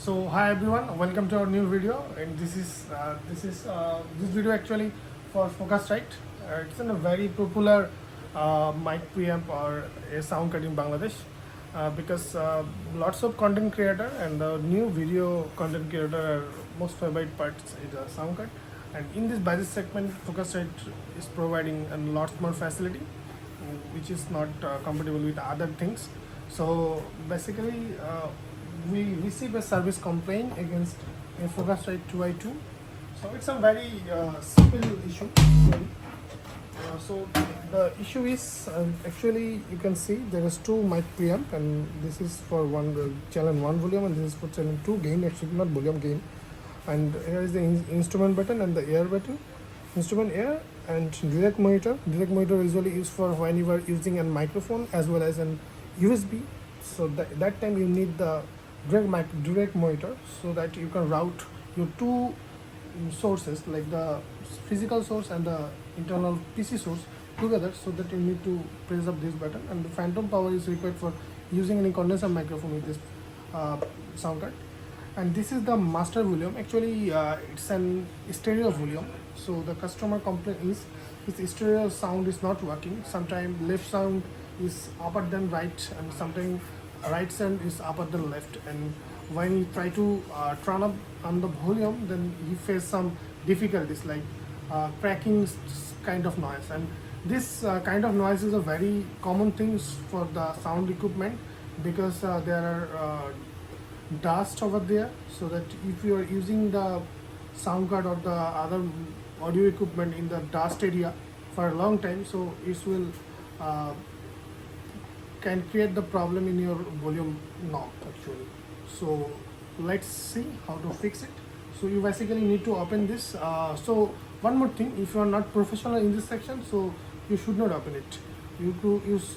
So hi everyone, welcome to our new video, and this video actually for Focusrite. It's a very popular mic preamp or a sound card in Bangladesh because lots of content creator and the new video content creator are most favorite parts is a sound card, and in this budget segment, Focusrite is providing a lot more facility which is not compatible with other things. So basically, we receive a service complaint against a Focusrite 2i2. So it's a very simple issue. So the issue is actually you can see there is two mic preamp, and this is for one channel 1 volume, and this is for channel 2 gain, actually not volume gain. And here is the instrument button and the air button. Instrument air and direct monitor. Direct monitor usually used for when you are using a microphone as well as an USB. So that time you need the direct monitor so that you can route your two sources, like the physical source and the internal PC source, together, so that you need to press up this button, and the phantom power is required for using any condenser microphone with this sound card. And this is the master volume. Actually it's an stereo volume, so the customer complaint is his stereo sound is not working. Sometimes left sound is upper than right, and sometimes right sound is upper than left, and when he try to turn up on the volume, then he face some difficulties like cracking kind of noise. And this kind of noise is a very common thing for the sound equipment, because there are dust over there, so that if you are using the sound card or the other audio equipment in the dust area for a long time, so it will can create the problem in your volume knob actually. So let's see how to fix it. So you basically need to open this. So one more thing, if you are not professional in this section, so you should not open it. You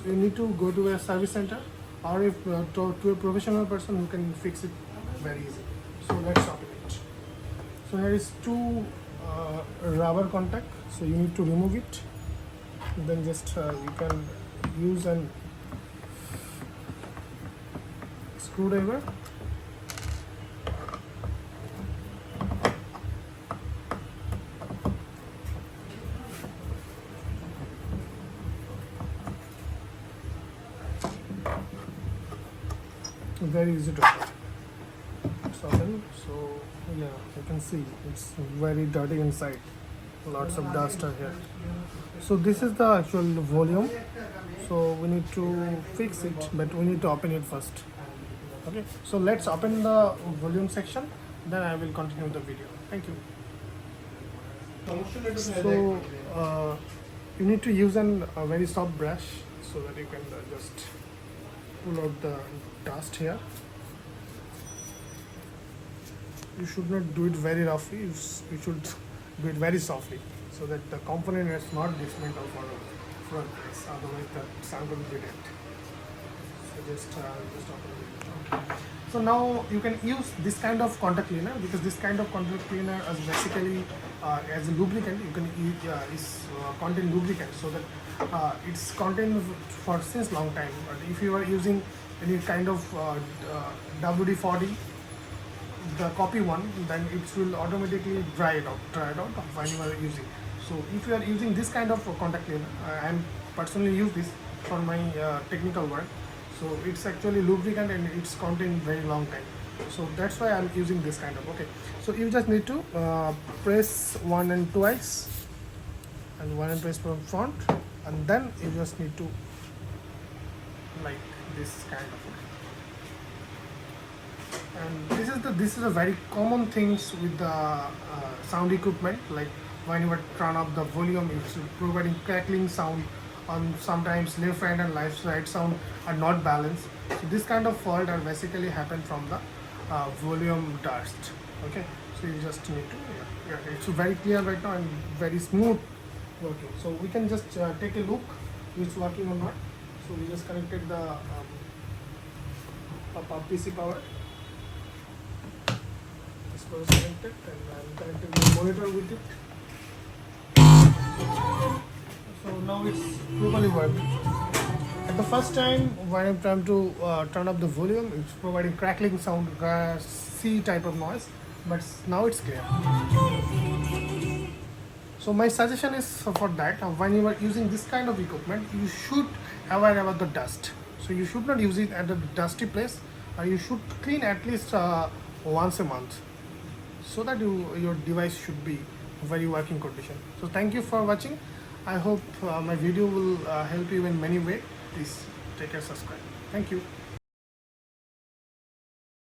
need to go to a service center, or if to a professional person who can fix it very easy. So let's open it. So here is two rubber contact, so you need to remove it. Then just you can use an screwdriver. Very easy to open. It's open. So yeah, you can see it's very dirty inside. Lots of dust are here. So this is the actual volume. So we need to fix it, but we need to open it first. Okay. So let's open the volume section. Then I will continue the video. Thank you. So you need to use a very soft brush so that you can just pull out the dust here. You should not do it very roughly. You should do it very softly, so that the component is not dismantled for front face. Otherwise, the sound will be dead. So just open it. So now you can use this kind of contact cleaner, because this kind of contact cleaner is basically as a lubricant. You can contain lubricant, so that it's contained for since long time. But if you are using any kind of WD-40, the copy one, then it will automatically dry it out when you are using. So if you are using this kind of contact cleaner, I am personally use this for my technical work. So it's actually lubricant and it's contained very long time. So that's why I'm using this kind of. Okay. So you just need to press one and twice, and one and twice from front, and then you just need to like this kind of. And this is a very common things with the sound equipment, like when you turn up the volume, it's providing crackling sound, on sometimes left right and left right sound are not balanced. So this kind of fault are basically happen from the volume dust. Okay, so you just need to it's very clear right now and very smooth working. So we can just take a look if it's working or not. So we just connected the PC power. This was connected, and I'm connecting the monitor with it. So now it's properly working. At the first time when I'm trying to turn up the volume, it's providing crackling sound, noisy type of noise, but now it's clear. So my suggestion is for that, when you are using this kind of equipment, you should aware about the dust. So you should not use it at a dusty place. You should clean at least once a month, so that your device should be very working condition. So thank you for watching. I hope my video will help you in many ways. Please take care, subscribe. Thank you.